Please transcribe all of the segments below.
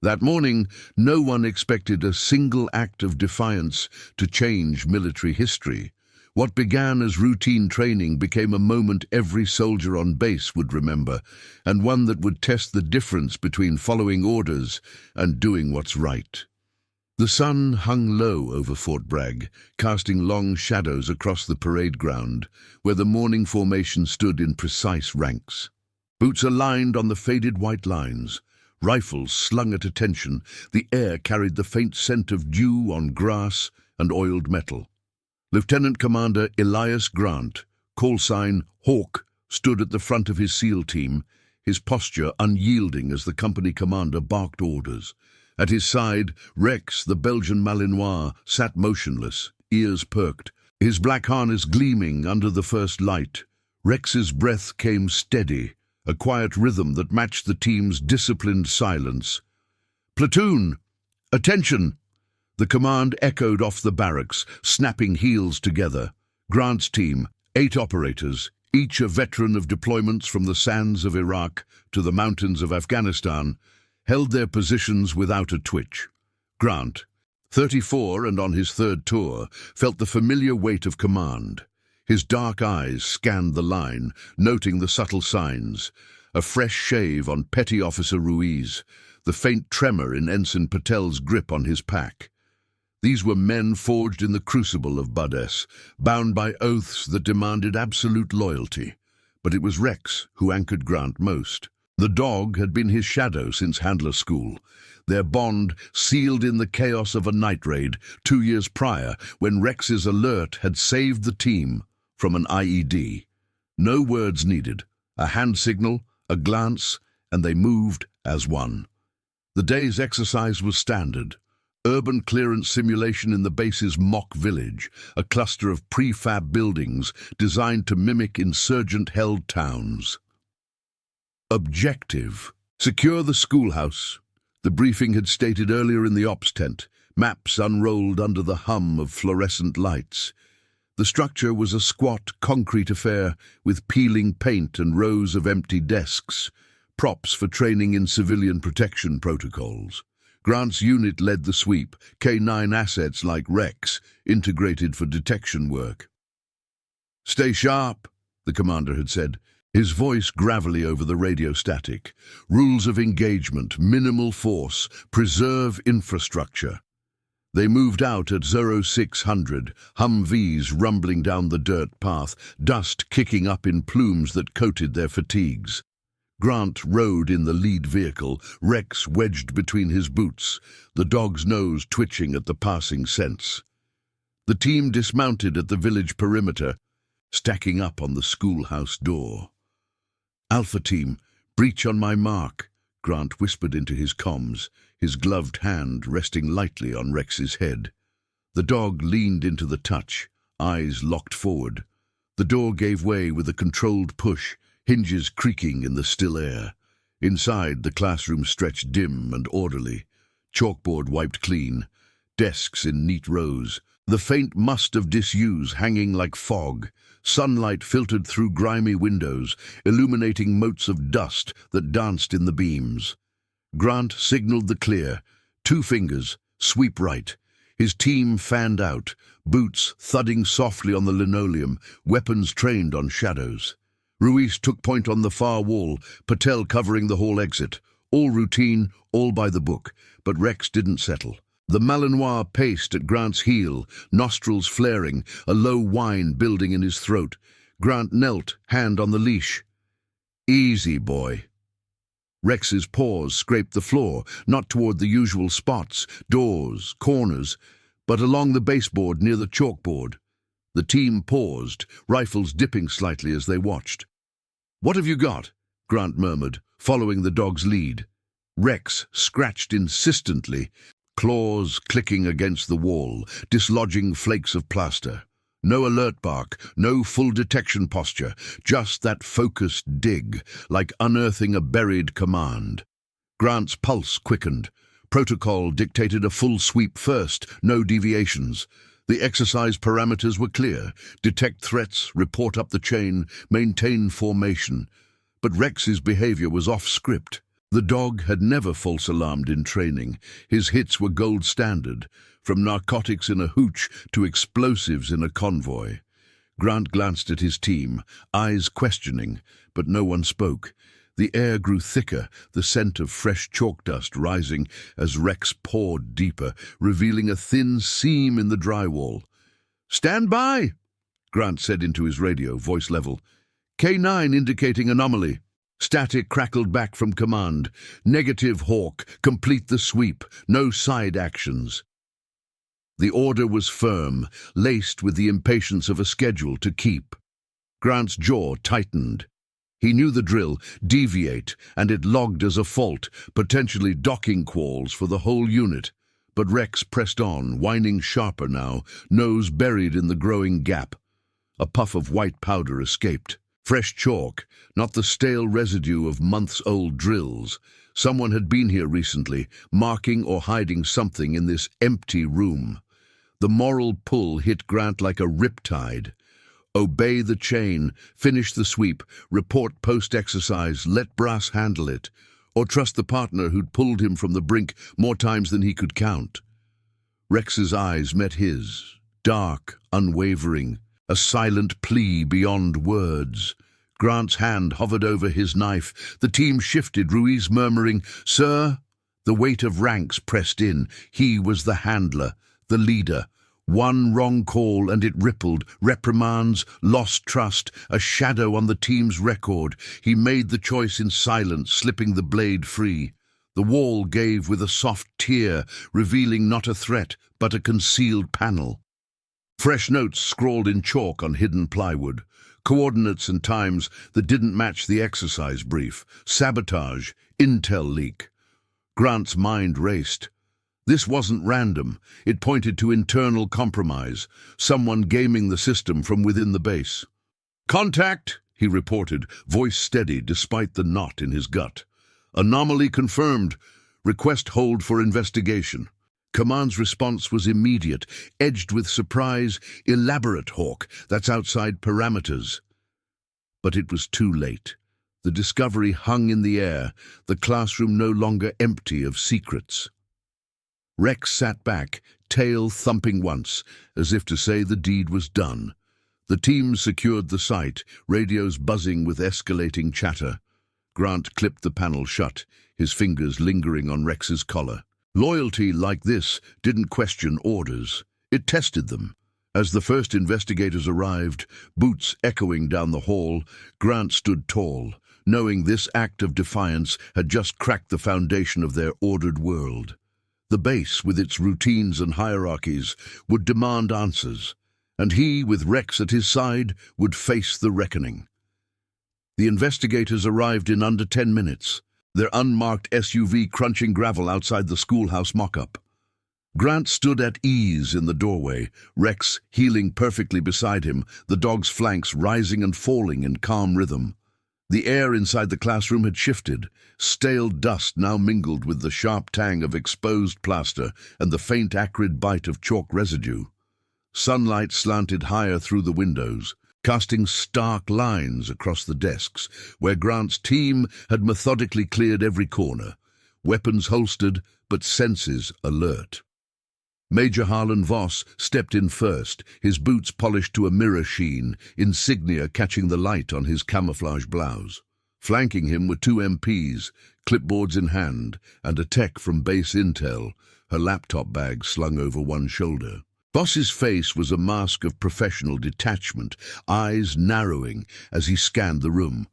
That morning, no one expected a single act of defiance to change military history. What began as routine training became a moment every soldier on base would remember, and one that would test the difference between following orders and doing what's right. The sun hung low over Fort Bragg, casting long shadows across the parade ground, where the morning formation stood in precise ranks. Boots aligned on the faded white lines, rifles slung at attention, the air carried the faint scent of dew on grass and oiled metal. Lieutenant Commander Elias Grant, call sign Hawk, stood at the front of his SEAL team, his posture unyielding as the company commander barked orders. At his side, Rex, the Belgian Malinois, sat motionless, ears perked, his black harness gleaming under the first light. Rex's breath came steady, a quiet rhythm that matched the team's disciplined silence. "Platoon! Attention!" The command echoed off the barracks, snapping heels together. Grant's team, 8 operators, each a veteran of deployments from the sands of Iraq to the mountains of Afghanistan, held their positions without a twitch. Grant, 34 and on his 3rd tour, felt the familiar weight of command. His dark eyes scanned the line, noting the subtle signs: a fresh shave on Petty Officer Ruiz, the faint tremor in Ensign Patel's grip on his pack. These were men forged in the crucible of Budess, bound by oaths that demanded absolute loyalty. But it was Rex who anchored Grant most. The dog had been his shadow since Handler School, their bond sealed in the chaos of a night raid 2 years prior when Rex's alert had saved the team from an IED. No words needed, a hand signal, a glance, and they moved as one. The day's exercise was standard. Urban clearance simulation in the base's mock village, a cluster of prefab buildings designed to mimic insurgent-held towns. Objective: secure the schoolhouse. The briefing had stated earlier in the ops tent, maps unrolled under the hum of fluorescent lights. The structure was a squat, concrete affair with peeling paint and rows of empty desks, props for training in civilian protection protocols. Grant's unit led the sweep, K9 assets like Rex, integrated for detection work. "Stay sharp," the commander had said, his voice gravelly over the radio static. "Rules of engagement, minimal force, preserve infrastructure." They moved out at 0600, Humvees rumbling down the dirt path, dust kicking up in plumes that coated their fatigues. Grant rode in the lead vehicle, Rex wedged between his boots, the dog's nose twitching at the passing scents. The team dismounted at the village perimeter, stacking up on the schoolhouse door. "Alpha Team, breach on my mark," Grant whispered into his comms, his gloved hand resting lightly on Rex's head. The dog leaned into the touch, eyes locked forward. The door gave way with a controlled push, hinges creaking in the still air. Inside, the classroom stretched dim and orderly, chalkboard wiped clean, desks in neat rows, the faint must of disuse hanging like fog. Sunlight filtered through grimy windows, illuminating motes of dust that danced in the beams. Grant signaled the clear. 2 fingers, sweep right. His team fanned out, boots thudding softly on the linoleum, weapons trained on shadows. Ruiz took point on the far wall, Patel covering the hall exit. All routine, all by the book, but Rex didn't settle. The Malinois paced at Grant's heel, nostrils flaring, a low whine building in his throat. Grant knelt, hand on the leash. "Easy, boy." Rex's paws scraped the floor, not toward the usual spots, doors, corners, but along the baseboard near the chalkboard. The team paused, rifles dipping slightly as they watched. "What have you got?" Grant murmured, following the dog's lead. Rex scratched insistently, claws clicking against the wall, dislodging flakes of plaster. No alert bark, no full detection posture, just that focused dig, like unearthing a buried command. Grant's pulse quickened. Protocol dictated a full sweep first, no deviations. The exercise parameters were clear: detect threats, report up the chain, maintain formation. But Rex's behavior was off script. The dog had never false alarmed in training. His hits were gold standard, from narcotics in a hooch to explosives in a convoy. Grant glanced at his team, eyes questioning, but no one spoke. The air grew thicker, the scent of fresh chalk dust rising as Rex poured deeper, revealing a thin seam in the drywall. "Stand by!" Grant said into his radio, voice level. "K9 indicating anomaly." Static crackled back from command. "Negative, Hawk. Complete the sweep. No side actions." The order was firm, laced with the impatience of a schedule to keep. Grant's jaw tightened. He knew the drill, deviate, and it logged as a fault, potentially docking quals for the whole unit. But Rex pressed on, whining sharper now, nose buried in the growing gap. A puff of white powder escaped. Fresh chalk, not the stale residue of months-old drills. Someone had been here recently, marking or hiding something in this empty room. The moral pull hit Grant like a riptide. Obey the chain, finish the sweep, report post-exercise, let Brass handle it, or trust the partner who'd pulled him from the brink more times than he could count. Rex's eyes met his, dark, unwavering, a silent plea beyond words. Grant's hand hovered over his knife. The team shifted, Ruiz murmuring, "Sir?" The weight of ranks pressed in. He was the handler, the leader. One wrong call and it rippled, reprimands, lost trust, a shadow on the team's record. He made the choice in silence, slipping the blade free. The wall gave with a soft tear, revealing not a threat, but a concealed panel. Fresh notes scrawled in chalk on hidden plywood. Coordinates and times that didn't match the exercise brief. Sabotage, intel leak. Grant's mind raced. This wasn't random. It pointed to internal compromise, someone gaming the system from within the base. "Contact," he reported, voice steady despite the knot in his gut. "Anomaly confirmed. Request hold for investigation." Command's response was immediate, edged with surprise. "Elaborate, Hawk. That's outside parameters." But it was too late. The discovery hung in the air, the classroom no longer empty of secrets. Rex sat back, tail thumping once, as if to say the deed was done. The team secured the site, radios buzzing with escalating chatter. Grant clipped the panel shut, his fingers lingering on Rex's collar. Loyalty like this didn't question orders. It tested them. As the first investigators arrived, boots echoing down the hall, Grant stood tall, knowing this act of defiance had just cracked the foundation of their ordered world. The base, with its routines and hierarchies, would demand answers, and he, with Rex at his side, would face the reckoning. The investigators arrived in under 10 minutes, their unmarked SUV crunching gravel outside the schoolhouse mock-up. Grant stood at ease in the doorway, Rex heeling perfectly beside him, the dog's flanks rising and falling in calm rhythm. The air inside the classroom had shifted. Stale dust now mingled with the sharp tang of exposed plaster and the faint acrid bite of chalk residue. Sunlight slanted higher through the windows, casting stark lines across the desks, where Grant's team had methodically cleared every corner, weapons holstered but senses alert. Major Harlan Voss stepped in first, his boots polished to a mirror sheen, insignia catching the light on his camouflage blouse. Flanking him were 2 MPs, clipboards in hand, and a tech from base intel, her laptop bag slung over one shoulder. Voss's face was a mask of professional detachment, eyes narrowing as he scanned the room.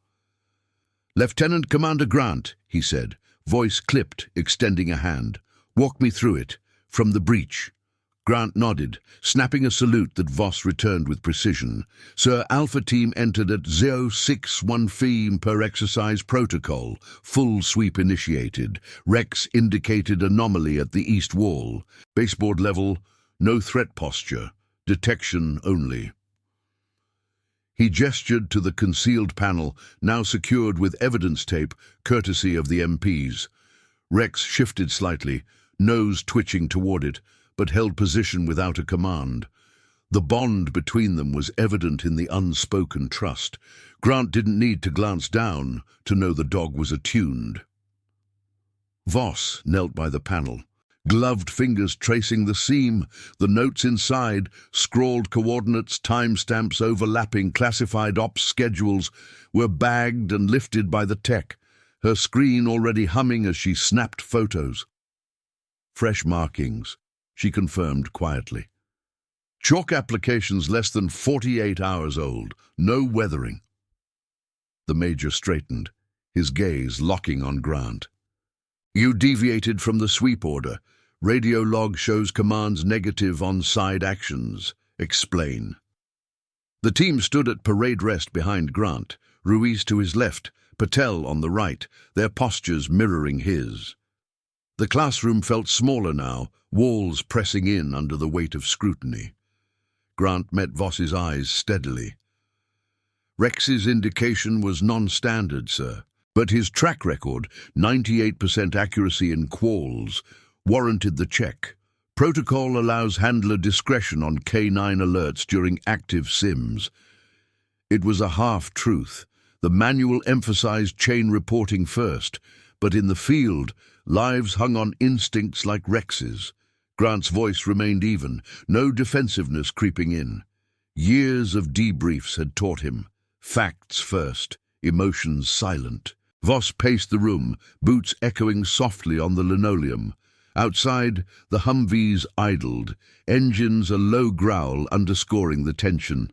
"Lieutenant Commander Grant," he said, voice clipped, extending a hand. "Walk me through it. From the breach." Grant nodded, snapping a salute that Voss returned with precision. "Sir, Alpha Team entered at 061 FEEM per exercise protocol. Full sweep initiated. Rex indicated anomaly at the east wall. Baseboard level, no threat posture. Detection only." He gestured to the concealed panel, now secured with evidence tape, courtesy of the MPs. Rex shifted slightly, nose twitching toward it, but held position without a command. The bond between them was evident in the unspoken trust. Grant didn't need to glance down to know the dog was attuned. Voss knelt by the panel, gloved fingers tracing the seam, the notes inside, scrawled coordinates, timestamps overlapping classified ops schedules, were bagged and lifted by the tech, her screen already humming as she snapped photos. Fresh markings, she confirmed quietly. Chalk applications less than 48 hours old, no weathering. The Major straightened, his gaze locking on Grant. You deviated from the sweep order. Radio log shows commands negative on side actions. Explain. The team stood at parade rest behind Grant, Ruiz to his left, Patel on the right, their postures mirroring his. The classroom felt smaller now, walls pressing in under the weight of scrutiny. Grant met Voss's eyes steadily. Rex's indication was non-standard, sir, but his track record, 98% accuracy in quals, warranted the check. Protocol allows handler discretion on K9 alerts during active sims. It was a half-truth. The manual emphasized chain reporting first, but in the field, lives hung on instincts like Rex's. Grant's voice remained even, no defensiveness creeping in. Years of debriefs had taught him. Facts first, emotions silent. Voss paced the room, boots echoing softly on the linoleum. Outside, the Humvees idled, engines a low growl underscoring the tension.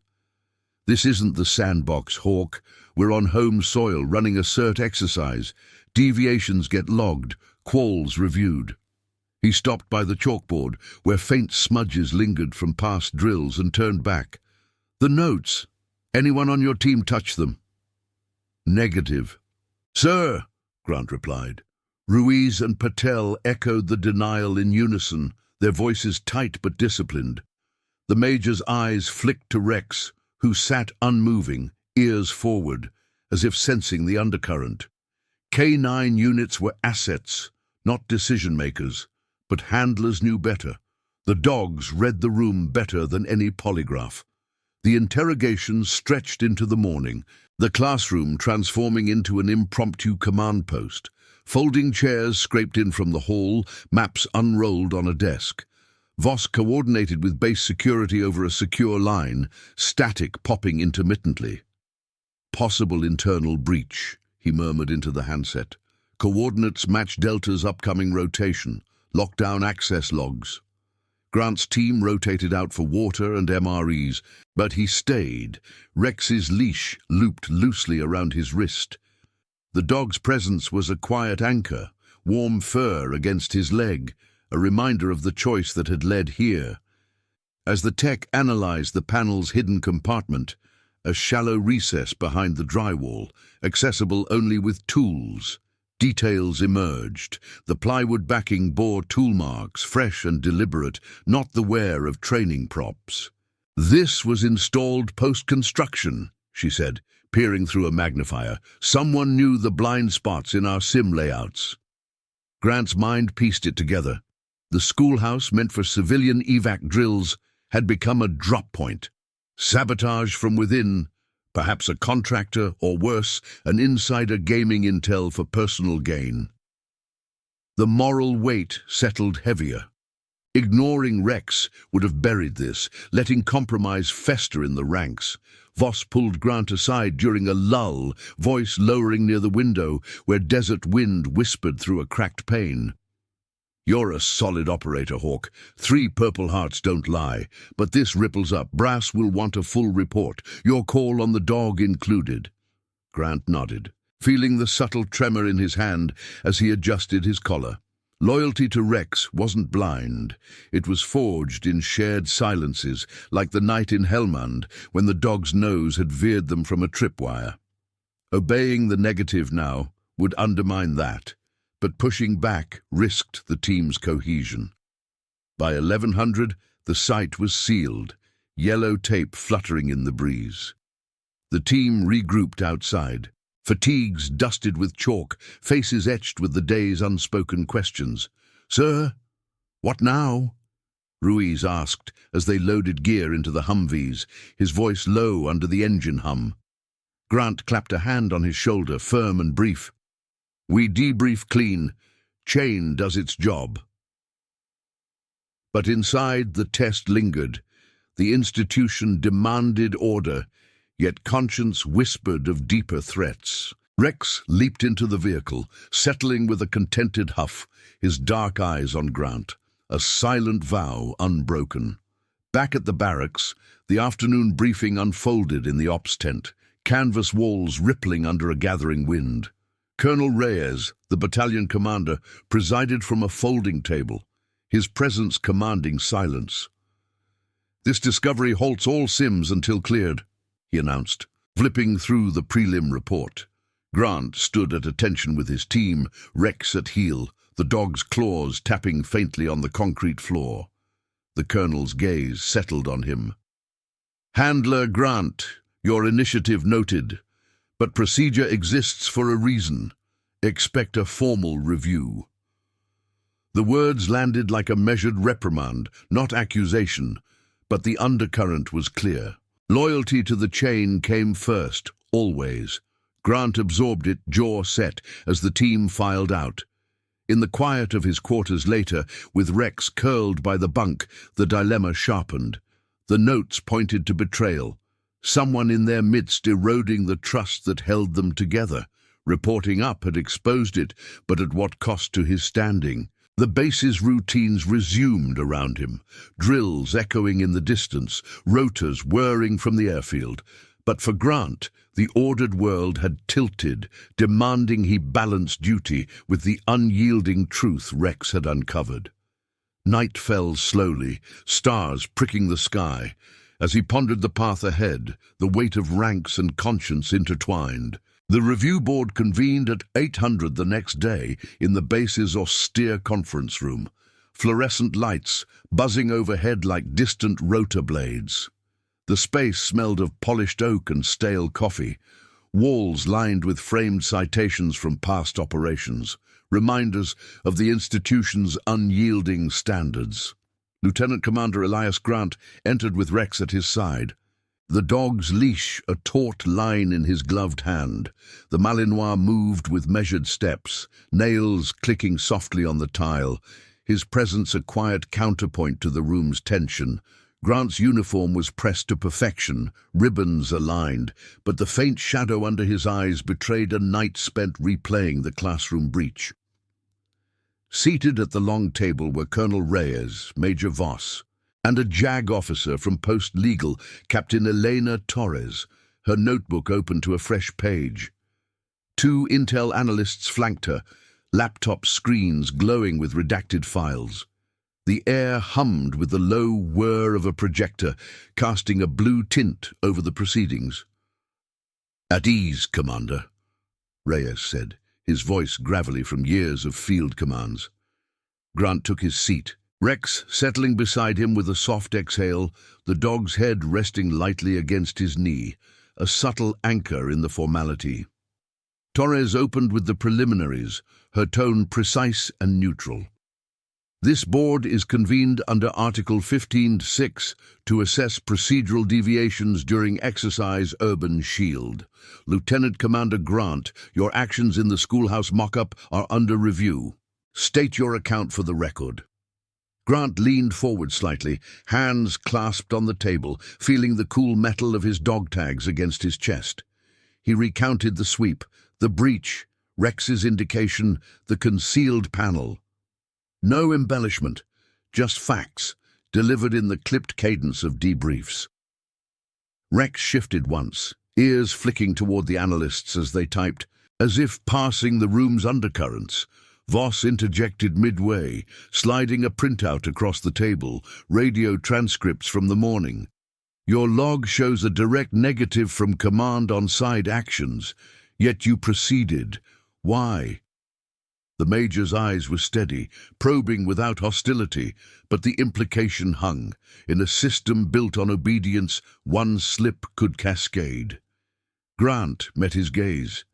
This isn't the sandbox, Hawk. We're on home soil running a cert exercise. Deviations get logged, quals reviewed. He stopped by the chalkboard, where faint smudges lingered from past drills, and turned back. The notes. Anyone on your team touch them? Negative. Sir, Grant replied. Ruiz and Patel echoed the denial in unison, their voices tight but disciplined. The Major's eyes flicked to Rex, who sat unmoving, ears forward, as if sensing the undercurrent. K9 units were assets, not decision-makers, but handlers knew better. The dogs read the room better than any polygraph. The interrogation stretched into the morning, the classroom transforming into an impromptu command post. Folding chairs scraped in from the hall, maps unrolled on a desk. Voss coordinated with base security over a secure line, static popping intermittently. Possible internal breach, he murmured into the handset. Coordinates match Delta's upcoming rotation. Lockdown access logs. Grant's team rotated out for water and MREs, but he stayed, Rex's leash looped loosely around his wrist. The dog's presence was a quiet anchor, warm fur against his leg, a reminder of the choice that had led here. As the tech analyzed the panel's hidden compartment, a shallow recess behind the drywall, accessible only with tools, details emerged. The plywood backing bore tool marks, fresh and deliberate, not the wear of training props. This was installed post-construction, she said, peering through a magnifier. Someone knew the blind spots in our sim layouts. Grant's mind pieced it together. The schoolhouse, meant for civilian evac drills, had become a drop point. Sabotage from within, perhaps a contractor, or worse, an insider gaming intel for personal gain. The moral weight settled heavier. Ignoring Rex would have buried this, letting compromise fester in the ranks. Voss pulled Grant aside during a lull, voice lowering near the window, where desert wind whispered through a cracked pane. You're a solid operator, Hawk. 3 Purple Hearts don't lie, but this ripples up. Brass will want a full report, your call on the dog included. Grant nodded, feeling the subtle tremor in his hand as he adjusted his collar. Loyalty to Rex wasn't blind. It was forged in shared silences, like the night in Helmand when the dog's nose had veered them from a tripwire. Obeying the negative now would undermine that, but pushing back risked the team's cohesion. By 1100, the site was sealed, yellow tape fluttering in the breeze. The team regrouped outside, fatigues dusted with chalk, faces etched with the day's unspoken questions. "Sir, what now?" Ruiz asked as they loaded gear into the Humvees, his voice low under the engine hum. Grant clapped a hand on his shoulder, firm and brief. "We debrief clean. Chain does its job. But inside, the test lingered. The institution demanded order, yet conscience whispered of deeper threats. Rex leaped into the vehicle, settling with a contented huff, his dark eyes on Grant, a silent vow unbroken. Back at the barracks, the afternoon briefing unfolded in the ops tent, canvas walls rippling under a gathering wind. Colonel Reyes, the battalion commander, presided from a folding table, his presence commanding silence. "This discovery halts all sims until cleared," he announced, flipping through the prelim report. Grant stood at attention with his team, Rex at heel, the dog's claws tapping faintly on the concrete floor. The colonel's gaze settled on him. "Handler Grant, your initiative noted, but procedure exists for a reason. Expect a formal review." The words landed like a measured reprimand, not accusation, but the undercurrent was clear. Loyalty to the chain came first, always. Grant absorbed it, jaw set, as the team filed out. In the quiet of his quarters later, with Rex curled by the bunk, the dilemma sharpened. The notes pointed to betrayal. Someone in their midst eroding the trust that held them together. Reporting up had exposed it, but at what cost to his standing? The base's routines resumed around him, drills echoing in the distance, rotors whirring from the airfield. But for Grant, the ordered world had tilted, demanding he balance duty with the unyielding truth Rex had uncovered. Night fell slowly, stars pricking the sky. As he pondered the path ahead, the weight of ranks and conscience intertwined. The review board convened at 800 the next day in the base's austere conference room, fluorescent lights buzzing overhead like distant rotor blades. The space smelled of polished oak and stale coffee, walls lined with framed citations from past operations, reminders of the institution's unyielding standards. Lieutenant Commander Elias Grant entered with Rex at his side. The dog's leash a taut line in his gloved hand. The Malinois moved with measured steps, nails clicking softly on the tile, his presence a quiet counterpoint to the room's tension. Grant's uniform was pressed to perfection, ribbons aligned, but the faint shadow under his eyes betrayed a night spent replaying the classroom breach. Seated at the long table were Colonel Reyes, Major Voss, and a JAG officer from Post Legal, Captain Elena Torres, her notebook open to a fresh page. 2 Intel analysts flanked her, laptop screens glowing with redacted files. The air hummed with the low whir of a projector, casting a blue tint over the proceedings. "At ease, Commander," Reyes said, his voice gravelly from years of field commands. Grant took his seat, Rex settling beside him with a soft exhale, the dog's head resting lightly against his knee, a subtle anchor in the formality. Torres opened with the preliminaries, her tone precise and neutral. "This board is convened under Article 15(6) to assess procedural deviations during exercise Urban Shield. Lieutenant Commander Grant, your actions in the schoolhouse mock-up are under review. State your account for the record." Grant leaned forward slightly, hands clasped on the table, feeling the cool metal of his dog tags against his chest. He recounted the sweep, the breach, Rex's indication, the concealed panel. No embellishment, just facts, delivered in the clipped cadence of debriefs. Rex shifted once, ears flicking toward the analysts as they typed, as if passing the room's undercurrents. Voss interjected midway, sliding a printout across the table, radio transcripts from the morning. "Your log shows a direct negative from command on side actions, yet you proceeded. Why?" The Major's eyes were steady, probing without hostility, but the implication hung. In a system built on obedience, one slip could cascade. Grant met his gaze.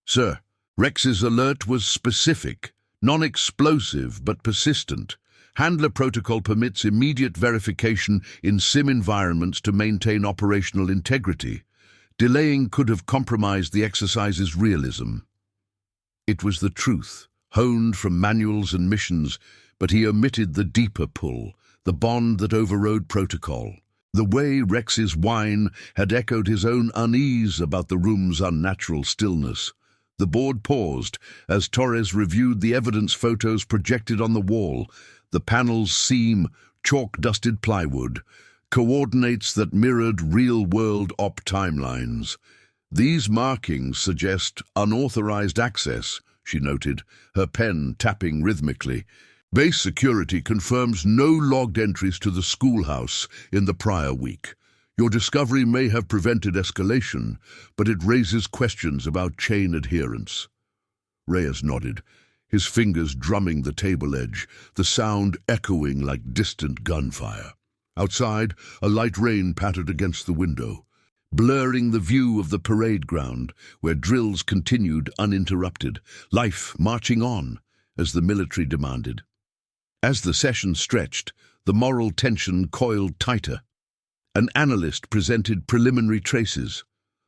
"Sir, Rex's alert was specific, non-explosive but persistent. Handler protocol permits immediate verification in SIM environments to maintain operational integrity. Delaying could have compromised the exercise's realism." It was the truth, honed from manuals and missions, but he omitted the deeper pull, the bond that overrode protocol. The way Rex's whine had echoed his own unease about the room's unnatural stillness. The board paused as Torres reviewed the evidence photos projected on the wall. The panels seam chalk-dusted plywood, coordinates that mirrored real-world op timelines. These markings suggest unauthorized access, she noted, her pen tapping rhythmically. Base security confirms no logged entries to the schoolhouse in the prior week. Your discovery may have prevented escalation, but it raises questions about chain adherence. Reyes nodded, his fingers drumming the table edge, the sound echoing like distant gunfire. Outside, a light rain pattered against the window, blurring the view of the parade ground, where drills continued uninterrupted, life marching on, as the military demanded. As the session stretched, the moral tension coiled tighter. An analyst presented preliminary traces.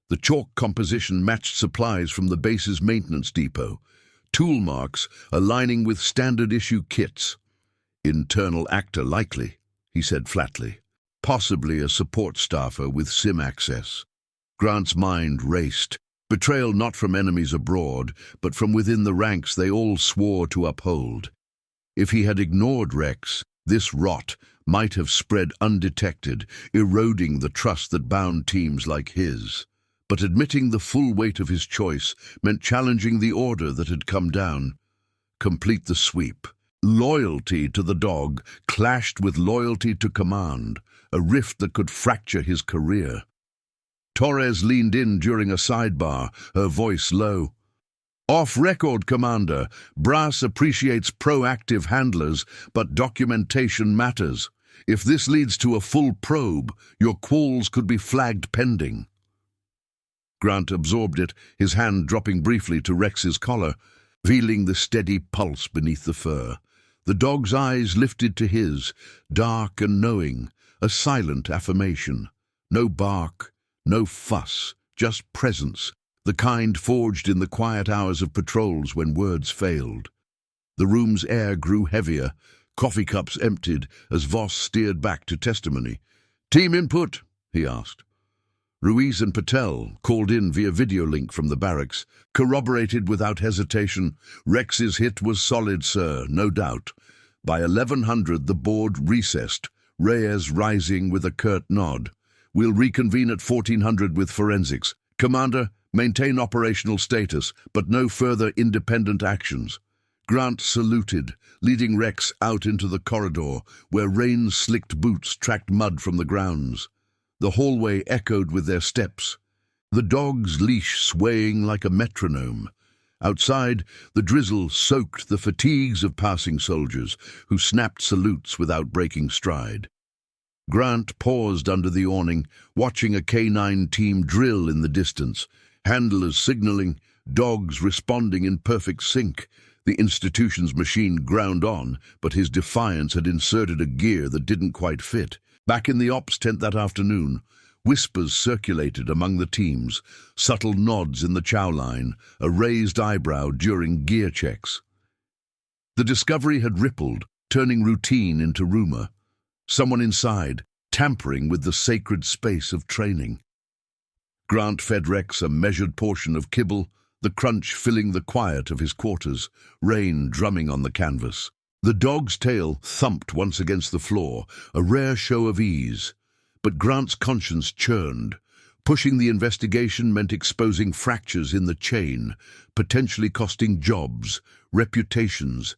The chalk composition matched supplies from the base's maintenance depot, tool marks aligning with standard-issue kits. Internal actor likely, he said flatly. Possibly a support staffer with SIM access. Grant's mind raced. Betrayal not from enemies abroad, but from within the ranks they all swore to uphold. If he had ignored Rex, this rot might have spread undetected, eroding the trust that bound teams like his. But admitting the full weight of his choice meant challenging the order that had come down. Complete the sweep. Loyalty to the dog clashed with loyalty to command, a rift that could fracture his career. Torres leaned in during a sidebar, her voice low. Off record, Commander. Brass appreciates proactive handlers, but documentation matters. If this leads to a full probe, your quals could be flagged pending. Grant absorbed it, his hand dropping briefly to Rex's collar, feeling the steady pulse beneath the fur. The dog's eyes lifted to his, dark and knowing, a silent affirmation. No bark, no fuss, just presence, the kind forged in the quiet hours of patrols when words failed. The room's air grew heavier, coffee cups emptied as Voss steered back to testimony. "Team input?" he asked. Ruiz and Patel, called in via video link from the barracks, corroborated without hesitation. "Rex's hit was solid, sir, no doubt." By 1100 the board recessed, Reyes rising with a curt nod. "We'll reconvene at 1400 with forensics. Commander, maintain operational status, but no further independent actions." Grant saluted, leading Rex out into the corridor, where rain-slicked boots tracked mud from the grounds. The hallway echoed with their steps, the dog's leash swaying like a metronome. Outside, the drizzle soaked the fatigues of passing soldiers, who snapped salutes without breaking stride. Grant paused under the awning, watching a K9 team drill in the distance, handlers signaling, dogs responding in perfect sync. The institution's machine ground on, but his defiance had inserted a gear that didn't quite fit. Back in the ops tent that afternoon, whispers circulated among the teams, subtle nods in the chow line, a raised eyebrow during gear checks. The discovery had rippled, turning routine into rumor. Someone inside, tampering with the sacred space of training. Grant fed Rex a measured portion of kibble, the crunch filling the quiet of his quarters, rain drumming on the canvas. The dog's tail thumped once against the floor, a rare show of ease. But Grant's conscience churned. Pushing the investigation meant exposing fractures in the chain, potentially costing jobs, reputations.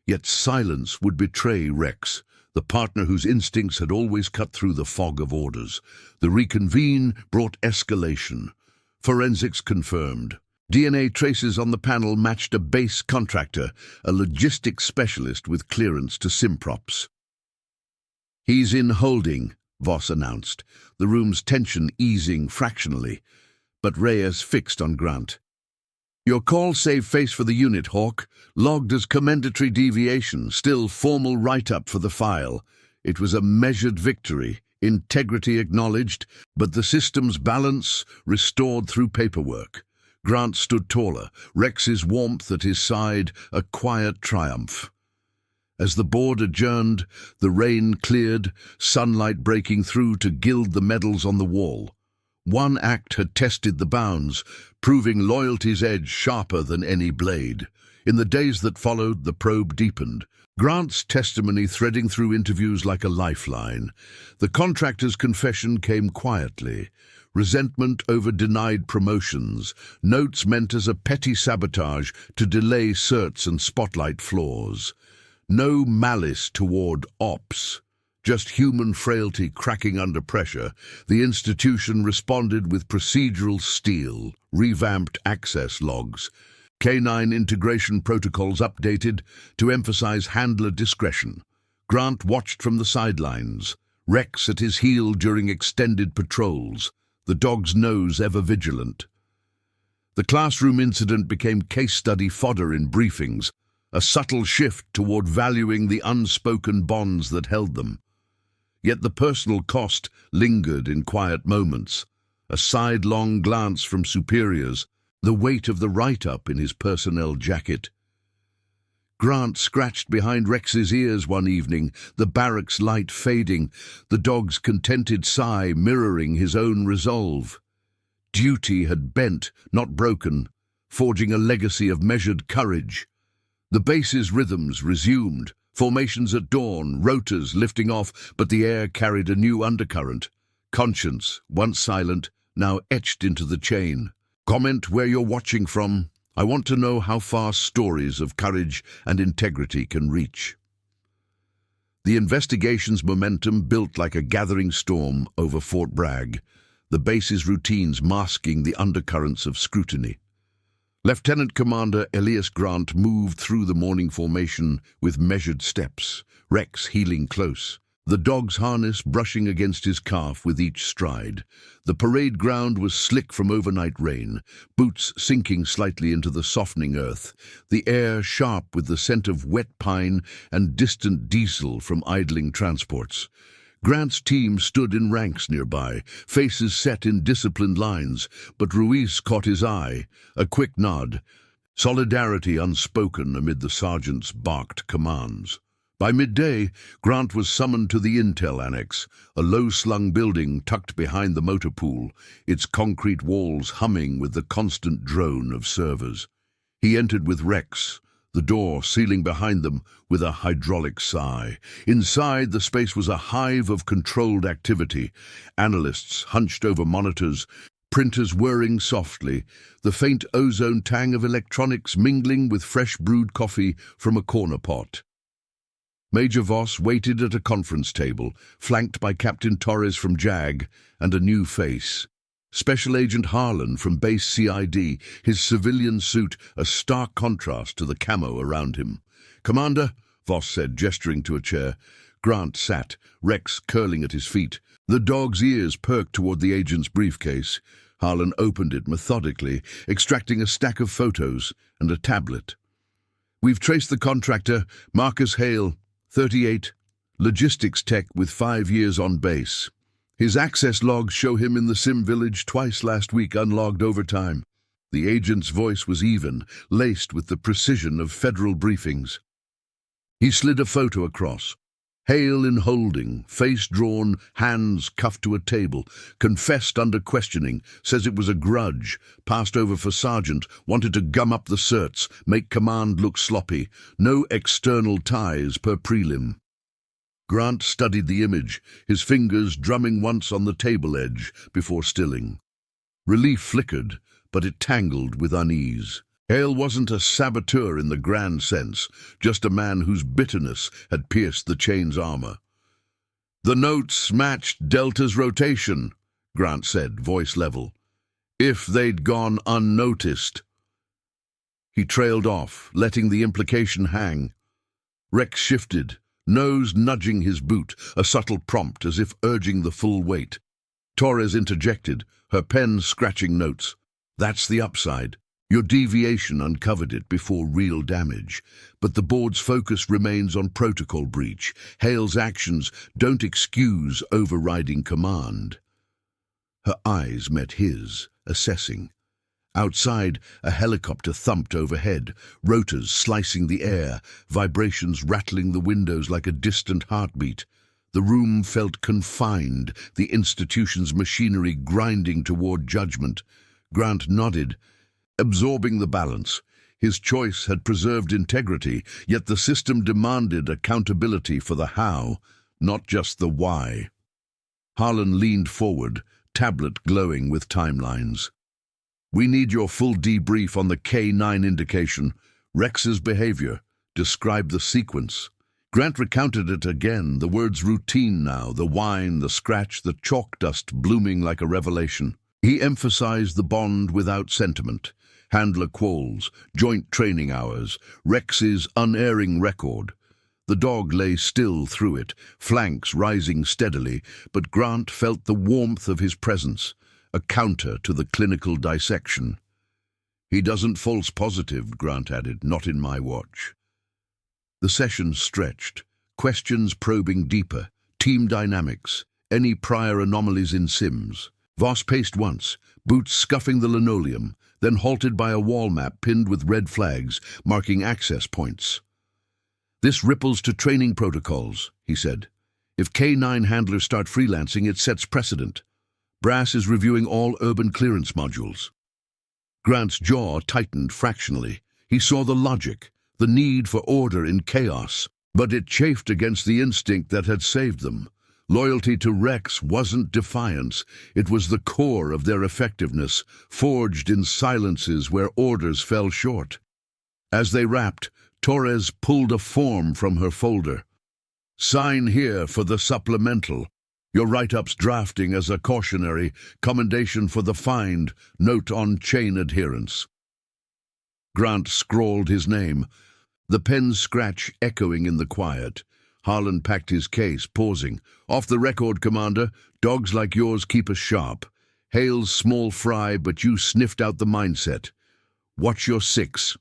Yet silence would betray Rex, the partner whose instincts had always cut through the fog of orders. The reconvene brought escalation. Forensics confirmed. DNA traces on the panel matched a base contractor, a logistics specialist with clearance to Simprops. "He's in holding," Voss announced, the room's tension easing fractionally, but Reyes fixed on Grant. "Your call saved face for the unit, Hawk, logged as commendatory deviation, still formal write-up for the file. It was a measured victory, integrity acknowledged, but the system's balance restored through paperwork. Grant stood taller, Rex's warmth at his side a quiet triumph. As the board adjourned, the rain cleared, sunlight breaking through to gild the medals on the wall. One act had tested the bounds, proving loyalty's edge sharper than any blade. In the days that followed, the probe deepened, Grant's testimony threading through interviews like a lifeline. The contractor's confession came quietly. Resentment over denied promotions, notes meant as a petty sabotage to delay certs and spotlight flaws. No malice toward ops, just human frailty cracking under pressure. The institution responded with procedural steel, revamped access logs, K9 integration protocols updated to emphasize handler discretion. Grant watched from the sidelines, Rex at his heel during extended patrols, the dog's nose ever vigilant. The classroom incident became case study fodder in briefings, a subtle shift toward valuing the unspoken bonds that held them. Yet the personal cost lingered in quiet moments, a sidelong glance from superiors, the weight of the write-up in his personnel jacket. Grant scratched behind Rex's ears one evening, the barracks light fading, the dog's contented sigh mirroring his own resolve. Duty had bent, not broken, forging a legacy of measured courage. The base's rhythms resumed, formations at dawn, rotors lifting off, but the air carried a new undercurrent. Conscience, once silent, now etched into the chain. Comment where you're watching from. I want to know how far stories of courage and integrity can reach. The investigation's momentum built like a gathering storm over Fort Bragg, the base's routines masking the undercurrents of scrutiny. Lieutenant Commander Elias Grant moved through the morning formation with measured steps, Rex heeling close, the dog's harness brushing against his calf with each stride. The parade ground was slick from overnight rain, boots sinking slightly into the softening earth, the air sharp with the scent of wet pine and distant diesel from idling transports. Grant's team stood in ranks nearby, faces set in disciplined lines, but Ruiz caught his eye, a quick nod, solidarity unspoken amid the sergeant's barked commands. By midday, Grant was summoned to the Intel Annex, a low-slung building tucked behind the motor pool, its concrete walls humming with the constant drone of servers. He entered with Rex, the door sealing behind them with a hydraulic sigh. Inside, the space was a hive of controlled activity, analysts hunched over monitors, printers whirring softly, the faint ozone tang of electronics mingling with fresh brewed coffee from a corner pot. Major Voss waited at a conference table, flanked by Captain Torres from JAG and a new face. Special Agent Harlan from Base CID, his civilian suit a stark contrast to the camo around him. "Commander," Voss said, gesturing to a chair. Grant sat, Rex curling at his feet. The dog's ears perked toward the agent's briefcase. Harlan opened it methodically, extracting a stack of photos and a tablet. "We've traced the contractor, Marcus Hale, 38, logistics tech with 5 years on base. His access logs show him in the Sim Village twice last week unlogged overtime." The agent's voice was even, laced with the precision of federal briefings. He slid a photo across. Hale in holding, face drawn, hands cuffed to a table, confessed under questioning, says it was a grudge, passed over for sergeant, wanted to gum up the certs, make command look sloppy, no external ties per prelim. Grant studied the image, his fingers drumming once on the table edge before stilling. Relief flickered, but it tangled with unease. Hale wasn't a saboteur in the grand sense, just a man whose bitterness had pierced the chain's armor. "The notes matched Delta's rotation," Grant said, voice level. "If they'd gone unnoticed." He trailed off, letting the implication hang. Rex shifted, nose nudging his boot, a subtle prompt as if urging the full weight. Torres interjected, her pen scratching notes. "That's the upside. Your deviation uncovered it before real damage, but the board's focus remains on protocol breach. Hale's actions don't excuse overriding command." Her eyes met his, assessing. Outside, a helicopter thumped overhead, rotors slicing the air, vibrations rattling the windows like a distant heartbeat. The room felt confined, the institution's machinery grinding toward judgment. Grant nodded, absorbing the balance. His choice had preserved integrity, yet the system demanded accountability for the how, not just the why. Harlan leaned forward, tablet glowing with timelines. "We need your full debrief on the K9 indication. Rex's behavior. Describe the sequence." Grant recounted it again, the words routine now, the whine, the scratch, the chalk dust blooming like a revelation. He emphasized the bond without sentiment. Handler quals, joint training hours, Rex's unerring record. The dog lay still through it, flanks rising steadily, but Grant felt the warmth of his presence, a counter to the clinical dissection. "He doesn't false positive," Grant added, "not in my watch." The session stretched, questions probing deeper, team dynamics, any prior anomalies in Sims. Voss paced once, boots scuffing the linoleum, then halted by a wall map pinned with red flags, marking access points. "This ripples to training protocols," he said. "If K9 handlers start freelancing, it sets precedent. Brass is reviewing all urban clearance modules." Grant's jaw tightened fractionally. He saw the logic, the need for order in chaos, but it chafed against the instinct that had saved them. Loyalty to Rex wasn't defiance, it was the core of their effectiveness, forged in silences where orders fell short. As they wrapped, Torres pulled a form from her folder. "Sign here for the supplemental. Your write-up's drafting as a cautionary, commendation for the find, note on chain adherence." Grant scrawled his name, the pen's scratch echoing in the quiet. Harlan packed his case, pausing. "Off the record, Commander. Dogs like yours keep us sharp. Hale's small fry, but you sniffed out the mindset. Watch your six."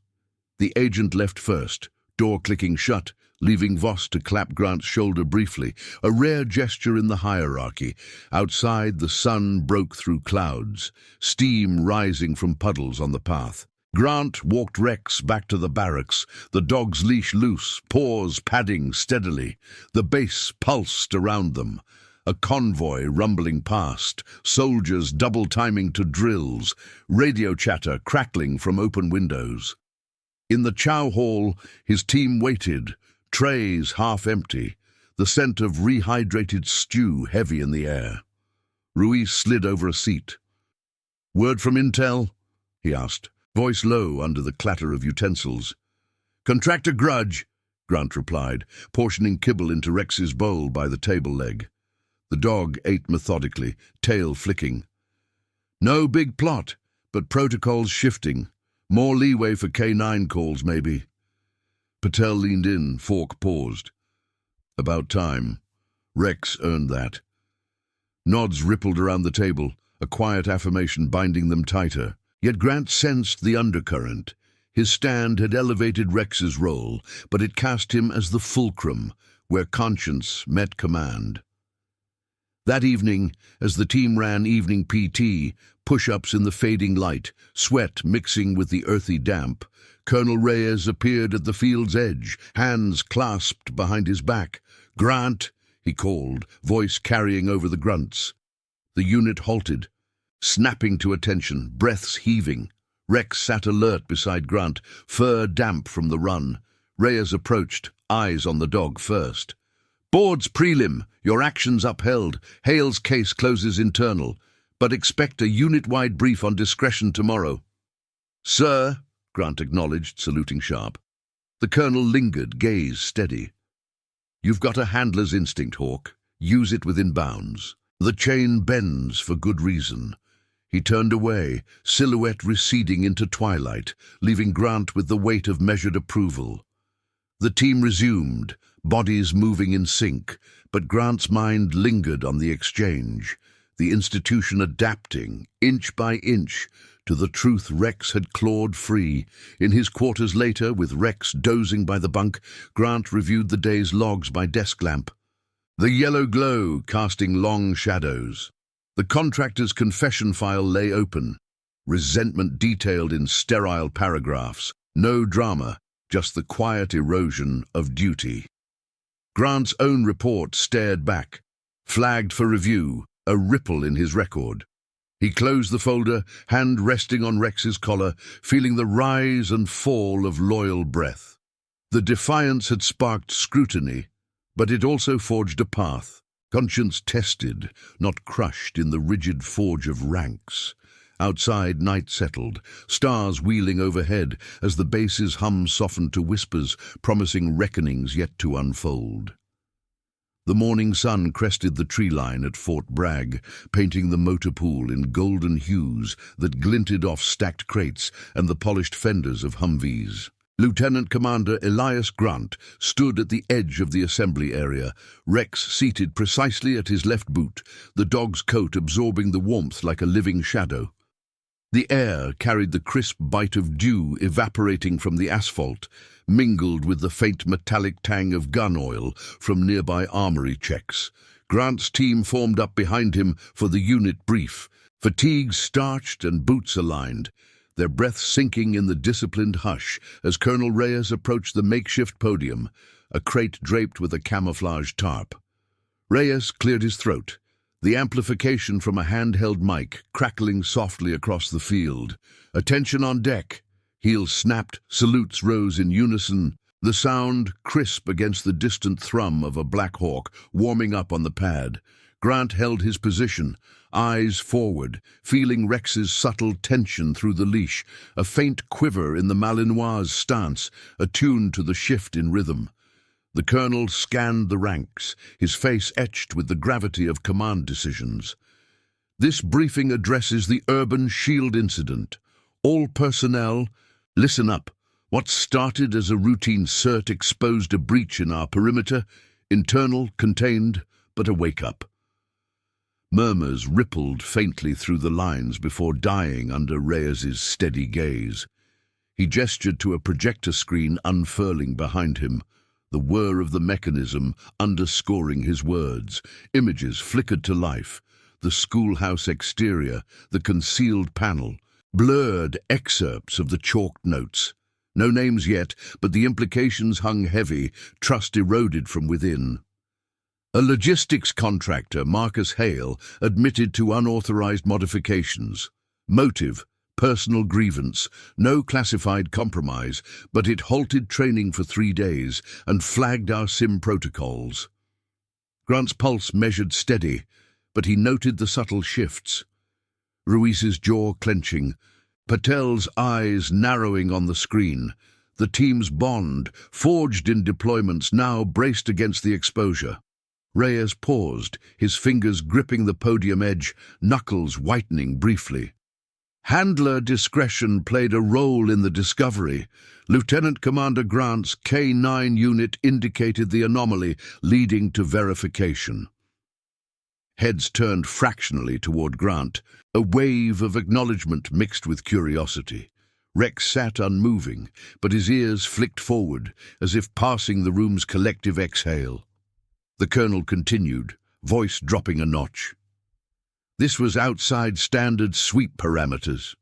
The agent left first, door clicking shut, leaving Voss to clap Grant's shoulder briefly, a rare gesture in the hierarchy. Outside, the sun broke through clouds, steam rising from puddles on the path. Grant walked Rex back to the barracks, the dog's leash loose, paws padding steadily. The base pulsed around them. A convoy rumbling past, soldiers double-timing to drills, radio chatter crackling from open windows. In the chow hall, his team waited, trays half empty, the scent of rehydrated stew heavy in the air. Ruiz slid over a seat. "Word from Intel?" he asked, voice low under the clatter of utensils. "Contractor Grudge," Grant replied, portioning kibble into Rex's bowl by the table leg. The dog ate methodically, tail flicking. "No big plot, but protocols shifting. More leeway for K9 calls, maybe." Patel leaned in, fork paused. "About time. Rex earned that." Nods rippled around the table, a quiet affirmation binding them tighter. Yet Grant sensed the undercurrent. His stand had elevated Rex's role, but it cast him as the fulcrum, where conscience met command. That evening, as the team ran evening PT, push-ups in the fading light, sweat mixing with the earthy damp, Colonel Reyes appeared at the field's edge, hands clasped behind his back. "Grant," he called, voice carrying over the grunts. The unit halted, snapping to attention, breaths heaving. Rex sat alert beside Grant, fur damp from the run. Reyes approached, eyes on the dog first. "Board's prelim, your actions upheld. Hale's case closes internal, but expect a unit-wide brief on discretion tomorrow." "Sir," Grant acknowledged, saluting sharp. The colonel lingered, gaze steady. "You've got a handler's instinct, Hawk. Use it within bounds. The chain bends for good reason." He turned away, silhouette receding into twilight, leaving Grant with the weight of measured approval. The team resumed, bodies moving in sync, but Grant's mind lingered on the exchange, the institution adapting, inch by inch, to the truth Rex had clawed free. In his quarters later, with Rex dozing by the bunk, Grant reviewed the day's logs by desk lamp. The yellow glow casting long shadows. The contractor's confession file lay open. resentment detailed in sterile paragraphs. No drama, just the quiet erosion of duty. Grant's own report stared back, flagged for review, a ripple in his record. He closed the folder, hand resting on Rex's collar, feeling the rise and fall of loyal breath. The defiance had sparked scrutiny, but it also forged a path, conscience tested, not crushed in the rigid forge of ranks. Outside, night settled, stars wheeling overhead as the base's hum softened to whispers, promising reckonings yet to unfold. The morning sun crested the tree line at Fort Bragg, painting the motor pool in golden hues that glinted off stacked crates and the polished fenders of Humvees. Lieutenant Commander Elias Grant stood at the edge of the assembly area, Rex seated precisely at his left boot, the dog's coat absorbing the warmth like a living shadow. The air carried the crisp bite of dew evaporating from the asphalt, mingled with the faint metallic tang of gun oil from nearby armory checks. Grant's team formed up behind him for the unit brief, fatigues starched and boots aligned, their breath sinking in the disciplined hush as Colonel Reyes approached the makeshift podium, a crate draped with a camouflage tarp. Reyes cleared his throat, the amplification from a handheld mic crackling softly across the field. Attention on deck. Heels snapped, salutes rose in unison, the sound crisp against the distant thrum of a Black Hawk warming up on the pad. Grant held his position, eyes forward, feeling Rex's subtle tension through the leash, a faint quiver in the Malinois' stance, attuned to the shift in rhythm. The colonel scanned the ranks, his face etched with the gravity of command decisions. This briefing addresses the Urban Shield incident. All personnel, listen up. What started as a routine CERT exposed a breach in our perimeter, internal, contained, but a wake-up. Murmurs rippled faintly through the lines before dying under Reyes's steady gaze. He gestured to a projector screen unfurling behind him, the whir of the mechanism underscoring his words. Images flickered to life, the schoolhouse exterior, the concealed panel, blurred excerpts of the chalked notes. No names yet, but the implications hung heavy, trust eroded from within. A logistics contractor, Marcus Hale, admitted to unauthorized modifications. Motive: personal grievance, no classified compromise, but it halted training for 3 days and flagged our sim protocols. Grant's pulse measured steady, but he noted the subtle shifts. Ruiz's jaw clenching, Patel's eyes narrowing on the screen. The team's bond, forged in deployments, now braced against the exposure. Reyes paused, his fingers gripping the podium edge, knuckles whitening briefly. Handler discretion played a role in the discovery. Lieutenant Commander Grant's K-9 unit indicated the anomaly, leading to verification. Heads turned fractionally toward Grant, a wave of acknowledgement mixed with curiosity. Rex sat unmoving, but his ears flicked forward, as if passing the room's collective exhale. The colonel continued, voice dropping a notch. This was outside standard sweep parameters.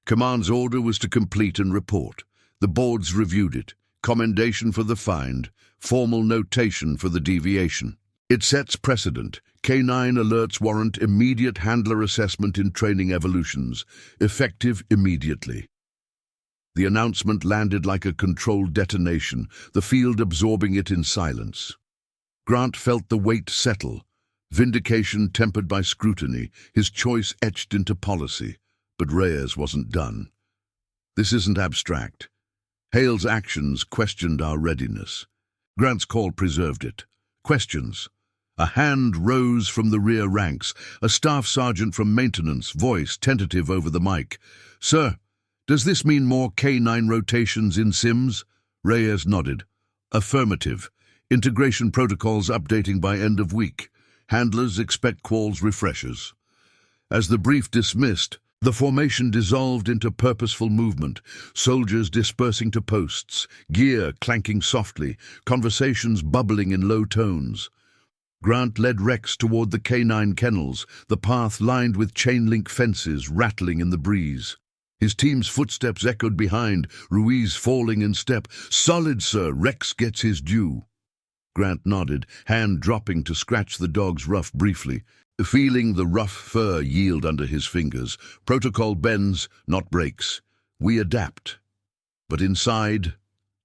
Command's order was to complete and report. The boards reviewed it. Commendation for the find, formal notation for the deviation. It sets precedent. K-9 alerts warrant immediate handler assessment in training evolutions, effective immediately. The announcement landed like a controlled detonation, the field absorbing it in silence. Grant felt the weight settle, vindication tempered by scrutiny, his choice etched into policy. But Reyes wasn't done. This isn't abstract. Hale's actions questioned our readiness. Grant's call preserved it. Questions. A hand rose from the rear ranks, a staff sergeant from maintenance, voice tentative over the mic. "Sir, does this mean more K-9 rotations in Sims?" Reyes nodded. "Affirmative. Integration protocols updating by end of week. Handlers expect quals refreshers." As the brief dismissed, the formation dissolved into purposeful movement, soldiers dispersing to posts, gear clanking softly, conversations bubbling in low tones. Grant led Rex toward the K-9 kennels, the path lined with chain-link fences rattling in the breeze. His team's footsteps echoed behind, Ruiz falling in step. "Solid, sir. Rex gets his due." Grant nodded, hand dropping to scratch the dog's ruff briefly. Feeling the rough fur yield under his fingers. Protocol bends, not breaks. We adapt. But inside,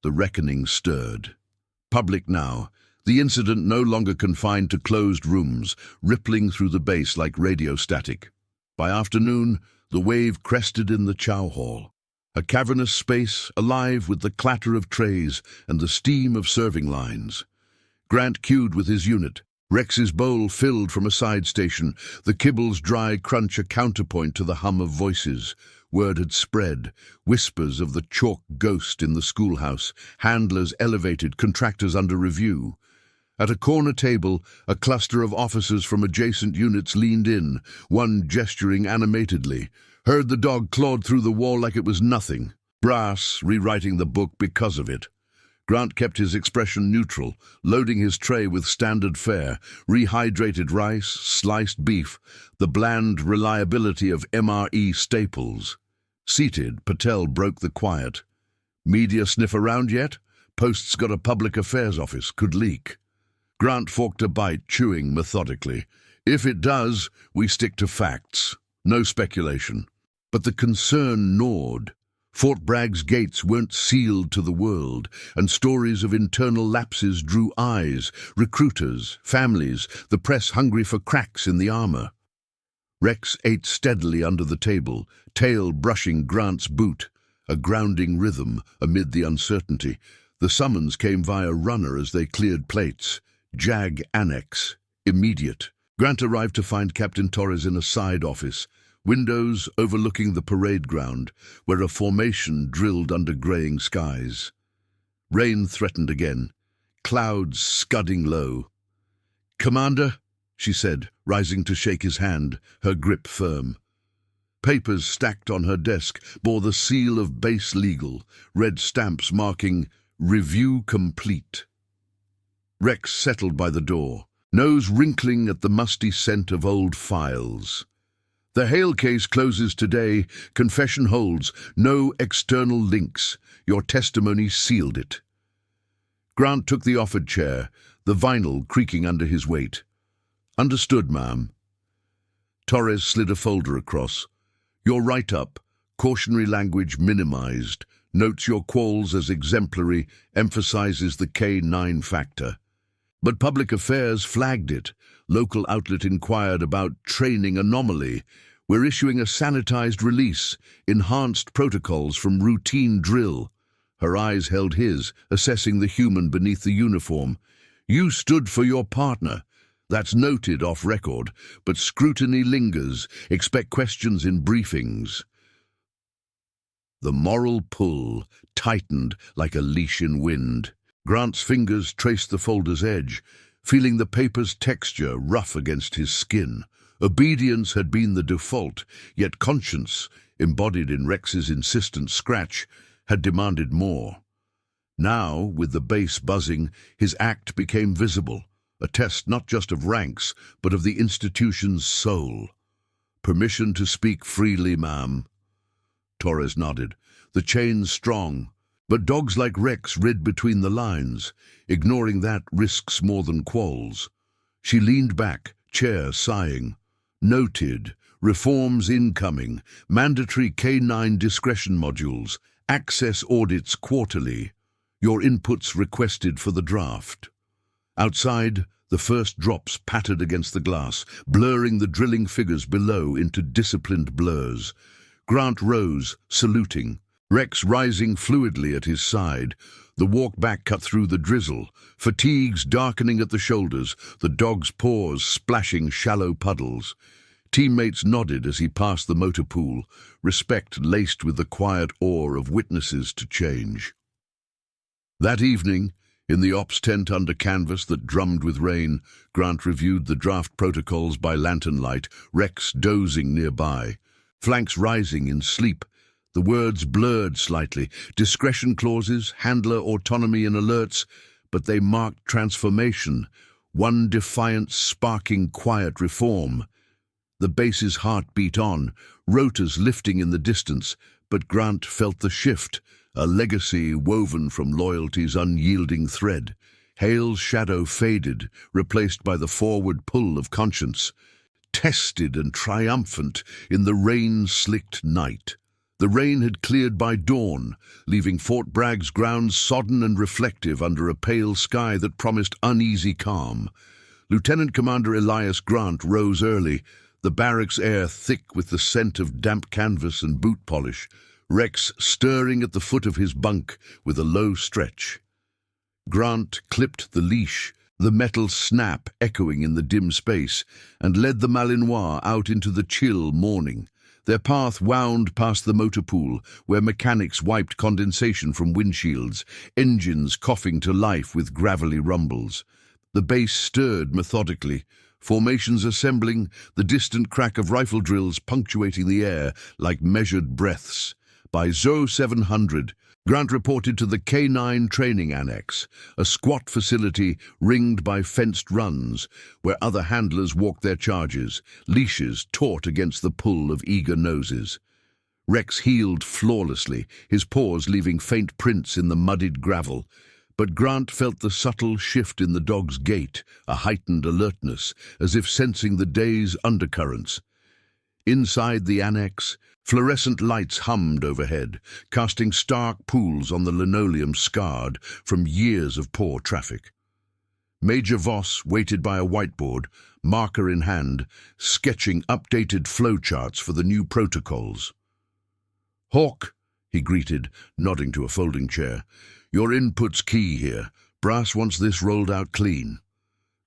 the reckoning stirred. Public now. The incident no longer confined to closed rooms, rippling through the base like radio static. By afternoon, the wave crested in the chow hall. A cavernous space, alive with the clatter of trays and the steam of serving lines. Grant queued with his unit. Rex's bowl filled from a side station, the kibble's dry crunch a counterpoint to the hum of voices. Word had spread, whispers of the chalk ghost in the schoolhouse, handlers elevated, contractors under review. At a corner table, a cluster of officers from adjacent units leaned in, one gesturing animatedly. Heard the dog clawed through the wall like it was nothing. Brass rewriting the book because of it. Grant kept his expression neutral, loading his tray with standard fare, rehydrated rice, sliced beef, the bland reliability of MRE staples. Seated, Patel broke the quiet. "Media sniff around yet? Post's got a public affairs office, could leak." Grant forked a bite, chewing methodically. "If it does, we stick to facts. No speculation." But the concern gnawed. Fort Bragg's gates weren't sealed to the world, and stories of internal lapses drew eyes, recruiters, families, the press hungry for cracks in the armor. Rex ate steadily under the table, tail brushing Grant's boot, a grounding rhythm amid the uncertainty. The summons came via runner as they cleared plates. JAG Annex. Immediate. Grant arrived to find Captain Torres in a side office, windows overlooking the parade ground, where a formation drilled under greying skies. Rain threatened again, clouds scudding low. "Commander," she said, rising to shake his hand, her grip firm. Papers stacked on her desk bore the seal of base legal, red stamps marking "Review Complete." Rex settled by the door, nose wrinkling at the musty scent of old files. "The Hale case closes today. Confession holds. No external links. Your testimony sealed it." Grant took the offered chair, the vinyl creaking under his weight. "Understood, ma'am." Torres slid a folder across. "Your write-up, cautionary language minimized, notes your quals as exemplary, emphasizes the K9 factor. But Public Affairs flagged it. Local outlet inquired about training anomaly. We're issuing a sanitized release, enhanced protocols from routine drill." Her eyes held his, assessing the human beneath the uniform. "You stood for your partner. That's noted off record, but scrutiny lingers. Expect questions in briefings." The moral pull tightened like a leash in wind. Grant's fingers traced the folder's edge, feeling the paper's texture rough against his skin. Obedience had been the default, yet conscience, embodied in Rex's insistent scratch, had demanded more. Now, with the base buzzing, his act became visible, a test not just of ranks, but of the institution's soul. "Permission to speak freely, ma'am." Torres nodded. "The chain's strong. But dogs like Rex rid between the lines. Ignoring that risks more than quals." She leaned back, chair sighing. "Noted. Reforms incoming. Mandatory K9 discretion modules. Access audits quarterly. Your inputs requested for the draft." Outside, the first drops pattered against the glass, blurring the drilling figures below into disciplined blurs. Grant rose, saluting. Rex rising fluidly at his side, the walk back cut through the drizzle, fatigues darkening at the shoulders, the dog's paws splashing shallow puddles. Teammates nodded as he passed the motor pool, respect laced with the quiet awe of witnesses to change. That evening, in the ops tent under canvas that drummed with rain, Grant reviewed the draft protocols by lantern light, Rex dozing nearby, flanks rising in sleep. The words blurred slightly, discretion clauses, handler autonomy in alerts, but they marked transformation, one defiant, sparking, quiet reform. The base's heart beat on, rotors lifting in the distance, But Grant felt the shift, a legacy woven from loyalty's unyielding thread. Hale's shadow faded, replaced by the forward pull of conscience, tested and triumphant in the rain-slicked night. The rain had cleared by dawn, leaving Fort Bragg's grounds sodden and reflective under a pale sky that promised uneasy calm. Lieutenant Commander Elias Grant rose early, the barracks air thick with the scent of damp canvas and boot polish, Rex stirring at the foot of his bunk with a low stretch. Grant clipped the leash, the metal snap echoing in the dim space, and led the Malinois out into the chill morning. Their path wound past the motor pool, where mechanics wiped condensation from windshields, engines coughing to life with gravelly rumbles. The base stirred methodically, formations assembling, the distant crack of rifle drills punctuating the air like measured breaths. By 0700, Grant reported to the K9 Training Annex, a squat facility ringed by fenced runs, where other handlers walked their charges, leashes taut against the pull of eager noses. Rex heeled flawlessly, his paws leaving faint prints in the muddied gravel, but Grant felt the subtle shift in the dog's gait, a heightened alertness, as if sensing the day's undercurrents. Inside the annex, fluorescent lights hummed overhead, casting stark pools on the linoleum scarred from years of poor traffic. Major Voss waited by a whiteboard, marker in hand, sketching updated flowcharts for the new protocols. "Hawk," he greeted, nodding to a folding chair. "Your input's key here. Brass wants this rolled out clean."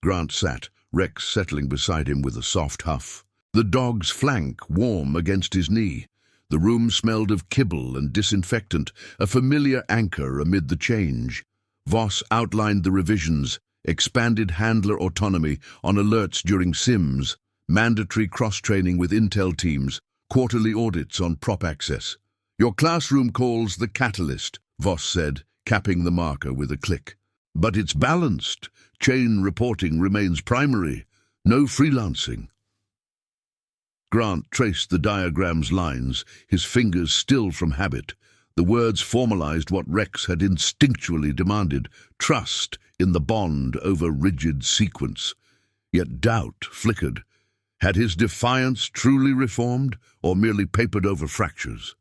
Grant sat, Rex settling beside him with a soft huff. The dog's flank warm against his knee. The room smelled of kibble and disinfectant, a familiar anchor amid the change. Voss outlined the revisions, expanded handler autonomy on alerts during sims, mandatory cross-training with intel teams, quarterly audits on prop access. "Your classroom calls the catalyst," Voss said, capping the marker with a click. "But it's balanced. Chain reporting remains primary. No freelancing." Grant traced the diagram's lines, his fingers still from habit. The words formalized what Rex had instinctually demanded, trust in the bond over rigid sequence. Yet doubt flickered. Had his defiance truly reformed, or merely papered over fractures?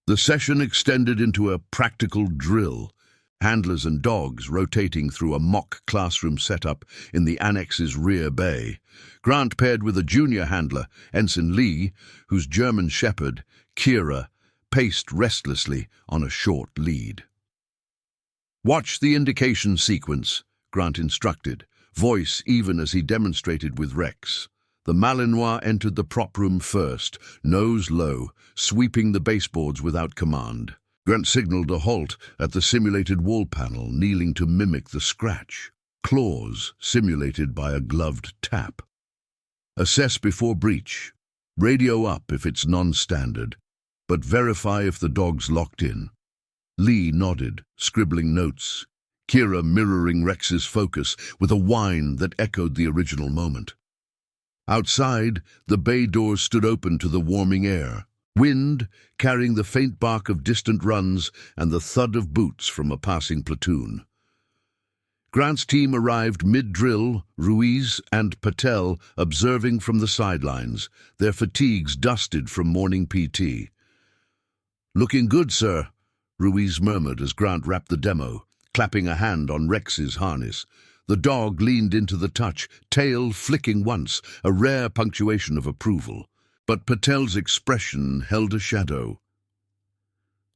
The session extended into a practical drill, handlers and dogs rotating through a mock classroom setup in the annex's rear bay. Grant paired with a junior handler, Ensign Lee, whose German shepherd, Kira, paced restlessly on a short lead. "Watch the indication sequence," Grant instructed, voice even as he demonstrated with Rex. The Malinois entered the prop room first, nose low, sweeping the baseboards without command. Grant signaled a halt at the simulated wall panel, kneeling to mimic the scratch. Claws simulated by a gloved tap. "Assess before breach. Radio up if it's non-standard, but verify if the dog's locked in." Lee nodded, scribbling notes, Kira mirroring Rex's focus with a whine that echoed the original moment. Outside, the bay doors stood open to the warming air. Wind, carrying the faint bark of distant runs and the thud of boots from a passing platoon. Grant's team arrived mid-drill, Ruiz and Patel observing from the sidelines, their fatigues dusted from morning PT. "Looking good, sir," Ruiz murmured as Grant wrapped the demo, clapping a hand on Rex's harness. The dog leaned into the touch, tail flicking once, a rare punctuation of approval. But Patel's expression held a shadow.